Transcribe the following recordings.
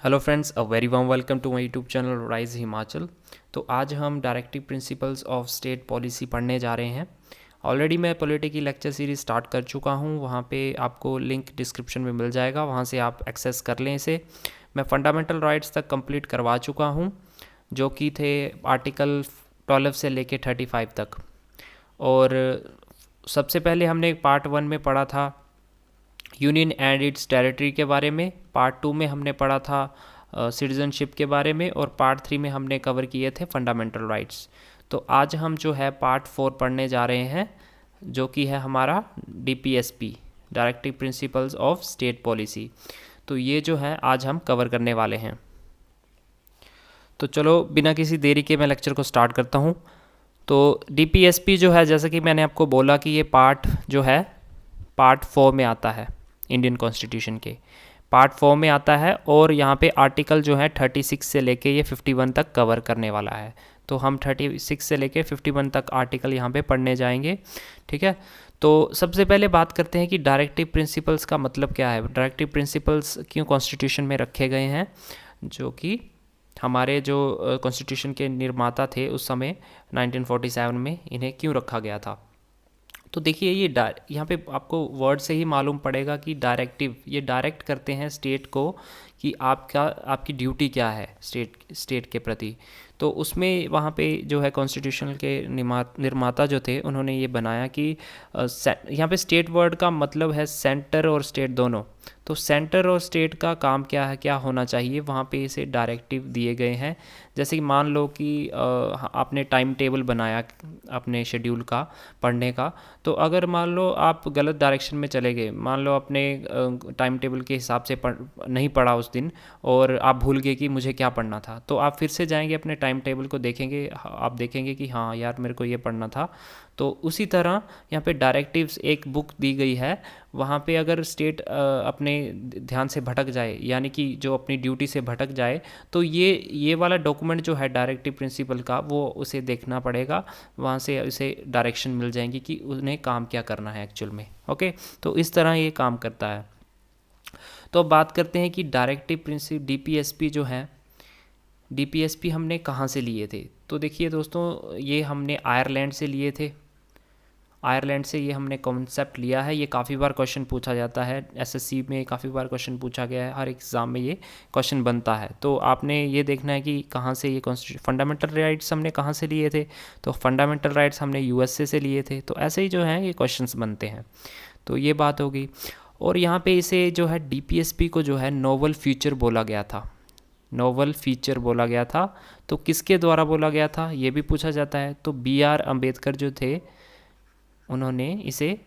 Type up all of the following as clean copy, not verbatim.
Hello friends, a very warm welcome to my YouTube channel rise Himachal. तो आज हम directive principles of state policy पढ़ने जा रहे हैं। ऑलरेडी मैं पॉलिटी की लेक्चर सीरीज स्टार्ट कर चुका हूं, वहां पे आपको लिंक डिस्क्रिप्शन में मिल जाएगा, वहां से आप एक्सेस कर लें इसे। मैं फंडामेंटल राइट्स तक कंप्लीट करवा चुका हूं, जो कि थे आर्टिकल 12 से लेके 35 तक। और सबसे पहले हमने पार्ट 1 में पढ़ा था यूनियन एंड इट्स टेरिटरी के बारे में, पार्ट 2 में हमने पढ़ा था सिटीजनशिप के बारे में, और पार्ट 3 में हमने कवर किए थे फंडामेंटल राइट्स। तो आज हम जो है पार्ट 4 पढ़ने जा रहे हैं, जो कि है हमारा DPSP, directive principles of state policy. तो ये जो है आज हम कवर करने वाले हैं। तो चलो बिना किसी देरी के मैं लेक्चर को स्टार्ट करता हूँ। तो डीपीएसपी जो है, जैसा कि मैंने आपको बोला कि ये पार्ट जो है पार्ट 4 में आता है, इंडियन कॉन्स्टिट्यूशन के पार्ट 4 में आता है। और यहाँ पे आर्टिकल जो है 36 से लेके ये 51 तक कवर करने वाला है। तो हम 36 से लेके 51 तक आर्टिकल यहाँ पे पढ़ने जाएंगे, ठीक है। तो सबसे पहले बात करते हैं कि डायरेक्टिव प्रिंसिपल्स का मतलब क्या है, डायरेक्टिव प्रिंसिपल्स क्यों कॉन्स्टिट्यूशन में रखे गए हैं, जो कि हमारे जो कॉन्स्टिट्यूशन के निर्माता थे उस समय 1947 में, इन्हें क्यों रखा गया था। तो देखिए ये यहाँ पे आपको वर्ड से ही मालूम पड़ेगा कि डायरेक्टिव, ये डायरेक्ट करते हैं स्टेट को कि आपकी ड्यूटी क्या है स्टेट के प्रति। तो उसमें वहाँ पे जो है कॉन्स्टिट्यूशन के निर्माता जो थे, उन्होंने ये बनाया कि यहाँ पे स्टेट वर्ड का मतलब है सेंटर और स्टेट दोनों। तो सेंटर और स्टेट का काम क्या है, क्या होना चाहिए, वहाँ पे इसे डायरेक्टिव दिए गए हैं। जैसे कि मान लो कि आपने टाइम टेबल बनाया अपने शेड्यूल का पढ़ने का, तो अगर मान लो आप गलत डायरेक्शन में चले गए, मान लो अपने टाइम टेबल के हिसाब से नहीं पढ़ा उस दिन, और आप भूल गए कि मुझे क्या पढ़ना था, तो आप फिर से जाएंगे अपने टाइम टेबल को देखेंगे, आप देखेंगे कि हाँ यार मेरे को ये पढ़ना था। तो उसी तरह यहाँ पे डायरेक्टिव्स एक बुक दी गई है, वहाँ पे अगर स्टेट अपने ध्यान से भटक जाए, यानी कि जो अपनी ड्यूटी से भटक जाए, तो ये वाला डॉक्यूमेंट जो है डायरेक्टिव प्रिंसिपल का, वो उसे देखना पड़ेगा, वहाँ से उसे डायरेक्शन मिल जाएंगी कि उन्हें काम क्या करना है एक्चुअल में। ओके, तो इस तरह ये काम करता है। तो अब बात करते हैं कि डायरेक्टिव प्रिंसिपल डीपीएसपी जो है, डीपीएसपी हमने कहाँ से लिए थे। तो देखिए दोस्तों, ये हमने आयरलैंड से लिए थे। आयरलैंड से ये हमने कॉन्सेप्ट लिया है। ये काफ़ी बार क्वेश्चन पूछा जाता है, एसएससी में काफ़ी बार क्वेश्चन पूछा गया है, हर एग्ज़ाम में ये क्वेश्चन बनता है। तो आपने ये देखना है कि कहाँ से ये कॉन्स्टिट्यूशन, फंडामेंटल राइट्स हमने कहाँ से लिए थे। तो फंडामेंटल राइट्स हमने यूएसए से लिए थे। तो ऐसे ही जो है ये क्वेश्चंस बनते हैं। तो ये बात होगी। और यहाँ पे इसे जो है डीपीएसपी को जो है नोवल फीचर बोला गया था, नोवल फीचर बोला गया था। तो किसके द्वारा बोला गया था ये भी पूछा जाता है। तो BR अम्बेडकर जो थे, उन्होंने इसे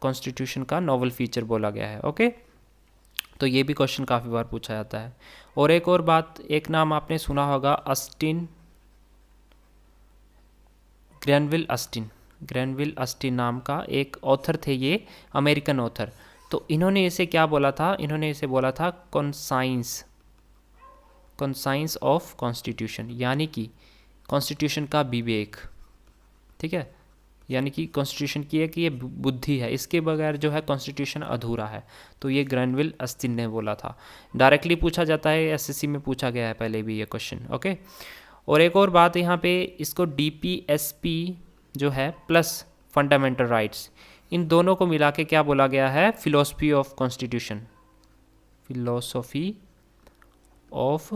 कॉन्स्टिट्यूशन का नोवल फीचर बोला गया है। ओके, तो ये भी क्वेश्चन काफ़ी बार पूछा जाता है। और एक और बात, एक नाम आपने सुना होगा, ग्रैनविल अस्टिन नाम का एक ऑथर थे, ये अमेरिकन ऑथर। तो इन्होंने इसे क्या बोला था, इन्होंने इसे बोला था कॉन्साइंस ऑफ कॉन्स्टिट्यूशन, यानी कि कॉन्स्टिट्यूशन का विवेक, ठीक है। यानी कि कॉन्स्टिट्यूशन की है कि ये बुद्धि है, इसके बगैर जो है कॉन्स्टिट्यूशन अधूरा है। तो ये ग्रैनविल अस्टिन ने बोला था। डायरेक्टली पूछा जाता है, एसएससी में पूछा गया है पहले भी ये क्वेश्चन। ओके, और एक और बात यहाँ पे, इसको डीपीएसपी जो है प्लस फंडामेंटल राइट्स, इन दोनों को मिला के क्या बोला गया है, philosophy of constitution, philosophy of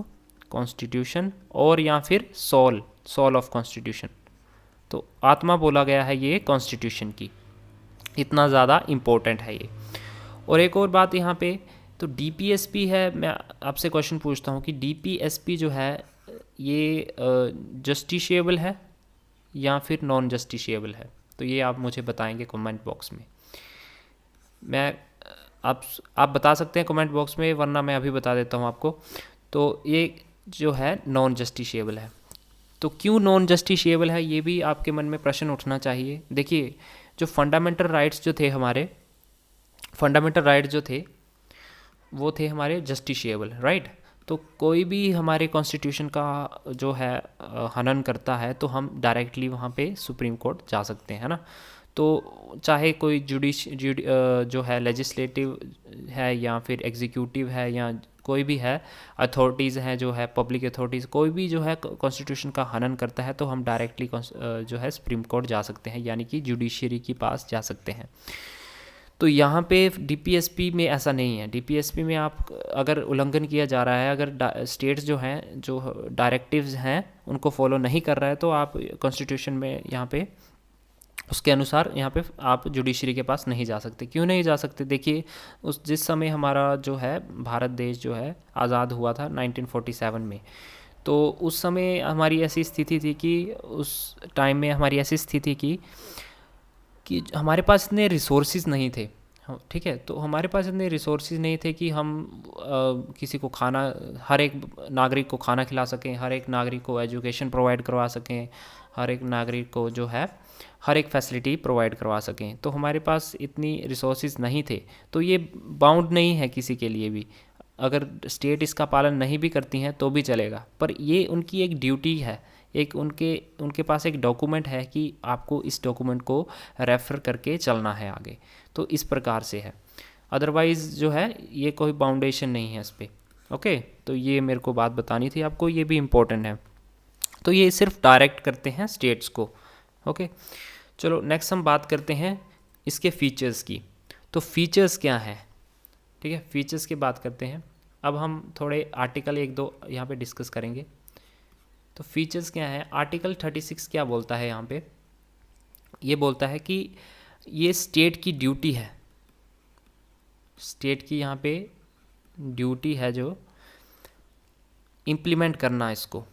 constitution, और या फिर सोल ऑफ कॉन्स्टिट्यूशन। तो आत्मा बोला गया है ये कॉन्स्टिट्यूशन की, इतना ज़्यादा इम्पोर्टेंट है ये। और एक और बात यहाँ पे, तो डीपीएसपी है, मैं आपसे क्वेश्चन पूछता हूँ कि डीपीएसपी जो है ये जस्टिशिएबल है या फिर नॉन जस्टिशिएबल है। तो ये आप मुझे बताएंगे कमेंट बॉक्स में। मैं आप बता सकते हैं कमेंट बॉक्स में, वरना मैं अभी बता देता हूँ आपको। तो ये जो है नॉन जस्टिशिएबल है। तो क्यों नॉन जस्टिशिएबल है, ये भी आपके मन में प्रश्न उठना चाहिए। देखिए, जो फंडामेंटल राइट्स जो थे हमारे, फंडामेंटल राइट्स जो थे वो थे हमारे जस्टिशिएबल, राइट। तो कोई भी हमारे कॉन्स्टिट्यूशन का जो है हनन करता है, तो हम डायरेक्टली वहाँ पे सुप्रीम कोर्ट जा सकते हैं ना। तो चाहे कोई जो है लेजिस्लेटिव है या फिर एग्जीक्यूटिव है या कोई भी है अथॉरिटीज़ हैं जो है पब्लिक अथॉरिटीज़, कोई भी जो है कॉन्स्टिट्यूशन का हनन करता है तो हम डायरेक्टली जो है सुप्रीम कोर्ट जा सकते हैं, यानी कि जुडिशरी के पास जा सकते हैं। तो यहाँ पे डीपीएसपी में ऐसा नहीं है। डीपीएसपी में आप अगर उल्लंघन किया जा रहा है, अगर स्टेट्स जो हैं जो डायरेक्टिव्स हैं उनको फॉलो नहीं कर रहा है, तो आप कॉन्स्टिट्यूशन में यहाँ पे उसके अनुसार यहाँ पे आप जुडिशरी के पास नहीं जा सकते। क्यों नहीं जा सकते? देखिए, उस जिस समय हमारा जो है भारत देश जो है आज़ाद हुआ था 1947 में, तो उस समय हमारी ऐसी स्थिति थी कि उस टाइम में हमारी ऐसी स्थिति कि हमारे पास इतने रिसोर्सेज नहीं थे। ठीक है, तो हमारे पास इतने रिसोर्सेज नहीं थे कि हम किसी को खाना, हर एक नागरिक को खाना खिला सकें, हर एक नागरिक को एजुकेशन प्रोवाइड करवा सकें, हर एक नागरिक को जो है हर एक फैसिलिटी प्रोवाइड करवा सकें। तो हमारे पास इतनी रिसोर्सेज नहीं थे। तो ये बाउंड नहीं है किसी के लिए भी, अगर स्टेट इसका पालन नहीं भी करती हैं तो भी चलेगा, पर ये उनकी एक ड्यूटी है, एक उनके पास एक डॉक्यूमेंट है कि आपको इस डॉक्यूमेंट को रेफ़र करके चलना है आगे। तो इस प्रकार से है, अदरवाइज़ जो है ये कोई बाउंडेशन नहीं है इस पर। ओके, तो ये मेरे को बात बतानी थी आपको, ये भी इम्पोर्टेंट है। तो ये सिर्फ डायरेक्ट करते हैं स्टेट्स को। ओके, चलो नेक्स्ट हम बात करते हैं इसके फीचर्स की। तो फीचर्स क्या हैं? ठीक है, फीचर्स की बात करते हैं। अब हम थोड़े आर्टिकल 1-2 यहाँ पे डिस्कस करेंगे। तो फीचर्स क्या है? आर्टिकल 36 क्या बोलता है यहाँ पे? ये बोलता है कि ये स्टेट की ड्यूटी है, स्टेट की यहाँ पे ड्यूटी है जो इम्प्लीमेंट करना इसको।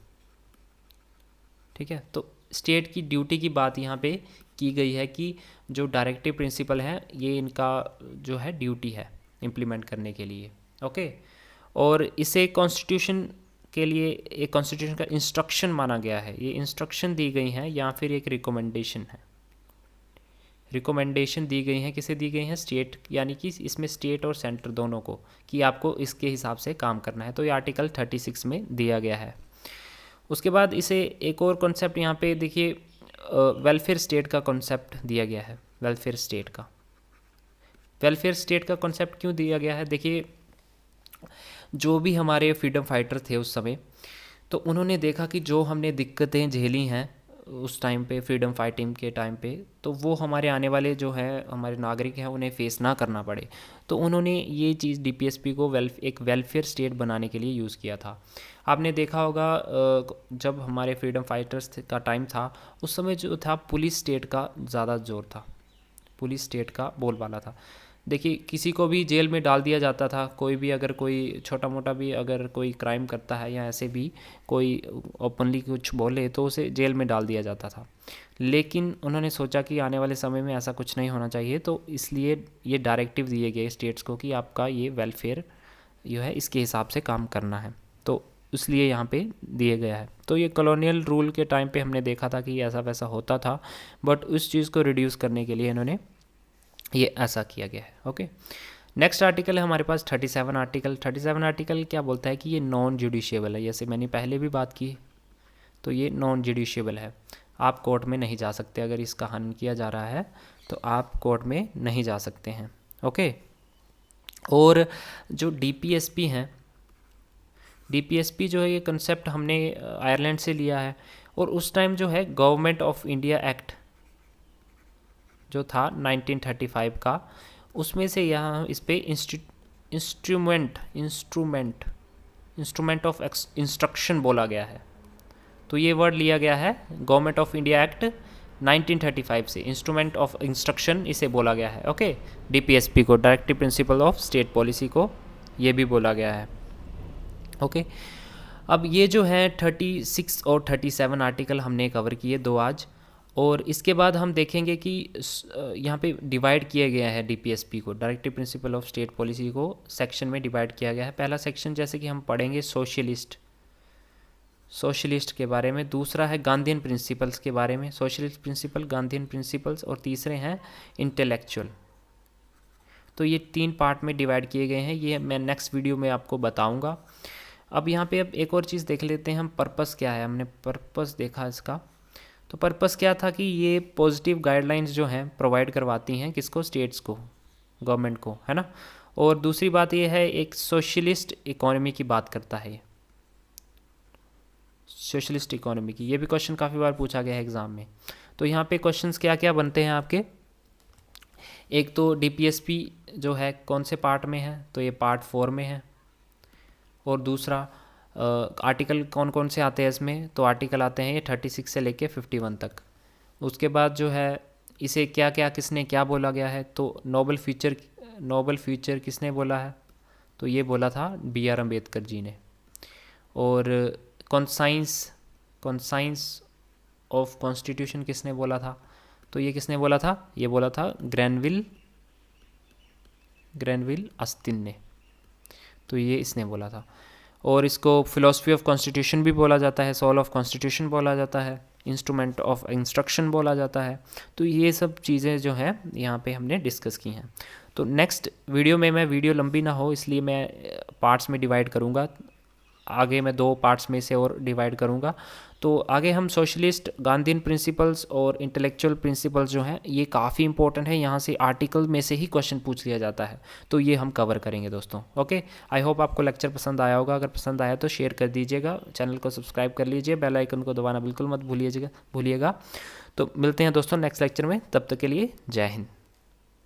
ठीक है, तो स्टेट की ड्यूटी की बात यहाँ पे की गई है कि जो डायरेक्टिव प्रिंसिपल है ये इनका जो है ड्यूटी है इम्प्लीमेंट करने के लिए। ओके, और इसे कॉन्स्टिट्यूशन के लिए एक कॉन्स्टिट्यूशन का इंस्ट्रक्शन माना गया है। ये इंस्ट्रक्शन दी गई हैं या फिर एक रिकमेंडेशन है। रिकमेंडेशन दी गई हैं, किसे दी गई हैं? स्टेट, यानी कि इसमें स्टेट और सेंटर दोनों को, कि आपको इसके हिसाब से काम करना है। तो ये आर्टिकल 36 में दिया गया है। उसके बाद इसे एक और कॉन्सेप्ट यहाँ पे देखिए, वेलफेयर स्टेट का कॉन्सेप्ट दिया गया है। वेलफेयर स्टेट का कॉन्सेप्ट क्यों दिया गया है? देखिए, जो भी हमारे फ्रीडम फाइटर थे उस समय, तो उन्होंने देखा कि जो हमने दिक्कतें झेली हैं उस टाइम पे, फ्रीडम फाइटिंग के टाइम पे, तो वो हमारे आने वाले जो है हमारे नागरिक हैं उन्हें फेस ना करना पड़े। तो उन्होंने ये चीज़ डीपीएसपी को एक वेलफेयर स्टेट बनाने के लिए यूज़ किया था। आपने देखा होगा जब हमारे फ्रीडम फाइटर्स का टाइम था उस समय जो था पुलिस स्टेट का ज़्यादा जोर था, पुलिस स्टेट का बोलबाला था। देखिए, किसी को भी जेल में डाल दिया जाता था, कोई भी अगर कोई छोटा मोटा भी अगर कोई क्राइम करता है या ऐसे भी कोई ओपनली कुछ बोले तो उसे जेल में डाल दिया जाता था। लेकिन उन्होंने सोचा कि आने वाले समय में ऐसा कुछ नहीं होना चाहिए, तो इसलिए ये डायरेक्टिव दिए गए स्टेट्स को कि आपका ये वेलफेयर जो है इसके हिसाब से काम करना है। तो इसलिए यहाँ पे दिए गया है। तो ये कॉलोनियल रूल के टाइम पे हमने देखा था कि ऐसा वैसा होता था, बट उस चीज़ को रिड्यूस करने के लिए इन्होंने ये ऐसा किया गया है। ओके, नेक्स्ट आर्टिकल है हमारे पास 37 आर्टिकल। 37 आर्टिकल क्या बोलता है कि ये नॉन जुडिशियबल है। जैसे मैंने पहले भी बात की, तो ये नॉन जुडिशियबल है, आप कोर्ट में नहीं जा सकते। अगर इसका हनन किया जा रहा है तो आप कोर्ट में नहीं जा सकते हैं। ओके, और जो डीपीएसपी हैं, डीपीएसपी जो है ये कंसेप्ट हमने आयरलैंड से लिया है। और उस टाइम जो है गवर्नमेंट ऑफ इंडिया एक्ट जो था 1935 का, उसमें से यहाँ इस पे इंस्ट्रूमेंट ऑफ इंस्ट्रक्शन बोला गया है। तो ये वर्ड लिया गया है गवर्नमेंट ऑफ इंडिया एक्ट 1935 से, इंस्ट्रूमेंट ऑफ इंस्ट्रक्शन इसे बोला गया है। ओके, डीपीएसपी को, directive principle of state policy को, ये भी बोला गया है। ओके, अब ये जो है 36 और 37 आर्टिकल हमने कवर किए 2 आज। और इसके बाद हम देखेंगे कि यहाँ पे डिवाइड किया गया है डीपीएसपी को, directive principle of state policy को सेक्शन में डिवाइड किया गया है। पहला सेक्शन जैसे कि हम पढ़ेंगे सोशलिस्ट के बारे में, दूसरा है गांधीयन प्रिंसिपल्स के बारे में, सोशलिस्ट प्रिंसिपल, गांधीयन प्रिंसिपल्स, और तीसरे हैं इंटेलेक्चुअल। तो ये 3 पार्ट में डिवाइड किए गए हैं, ये मैं नेक्स्ट वीडियो में आपको बताऊँगा। अब यहाँ पे अब एक और चीज़ देख लेते हैं हम, पर्पस क्या है। हमने पर्पस देखा इसका, तो पर्पस क्या था कि ये पॉजिटिव गाइडलाइंस जो हैं प्रोवाइड करवाती हैं किसको? स्टेट्स को, गवर्नमेंट को, है ना। और दूसरी बात ये है, एक सोशलिस्ट इकोनॉमी की बात करता है, सोशलिस्ट इकोनॉमी की। ये भी क्वेश्चन काफ़ी बार पूछा गया है एग्ज़ाम में। तो यहाँ पे क्वेश्चंस क्या क्या बनते हैं आपके, एक तो डीपीएसपी जो है कौन से पार्ट में है, तो ये पार्ट 4 में है। और दूसरा आर्टिकल कौन कौन से आते हैं इसमें, तो आर्टिकल आते हैं ये 36 से लेके 51 तक। उसके बाद जो है इसे क्या क्या किसने क्या बोला गया है, तो नोबल फ्यूचर किसने बोला है, तो ये बोला था BR अम्बेडकर जी ने। और कॉन्साइंस ऑफ कॉन्स्टिट्यूशन किसने बोला था, तो ये किसने बोला था, ये बोला था ग्रैनविल अस्टिन ने, तो ये इसने बोला था। और इसको फिलॉसफी ऑफ कॉन्स्टिट्यूशन भी बोला जाता है, सोल ऑफ कॉन्स्टिट्यूशन बोला जाता है, इंस्ट्रूमेंट ऑफ इंस्ट्रक्शन बोला जाता है। तो ये सब चीज़ें जो हैं यहाँ पे हमने डिस्कस की हैं। तो नेक्स्ट वीडियो में, मैं वीडियो लंबी ना हो इसलिए मैं पार्ट्स में डिवाइड करूँगा, आगे मैं 2 पार्ट्स में से और डिवाइड करूँगा। तो आगे हम सोशलिस्ट गांधीन प्रिंसिपल्स और इंटेलेक्चुअल प्रिंसिपल्स जो हैं ये काफ़ी इंपॉर्टेंट है, यहाँ से आर्टिकल में से ही क्वेश्चन पूछ लिया जाता है, तो ये हम कवर करेंगे दोस्तों। ओके, आई होप आपको लेक्चर पसंद आया होगा। अगर पसंद आया तो शेयर कर दीजिएगा, चैनल को सब्सक्राइब कर लीजिए, बेल आइकन को दबाना बिल्कुल मत भूलिएगा। तो मिलते हैं दोस्तों नेक्स्ट लेक्चर में, तब तक के लिए जय हिंद।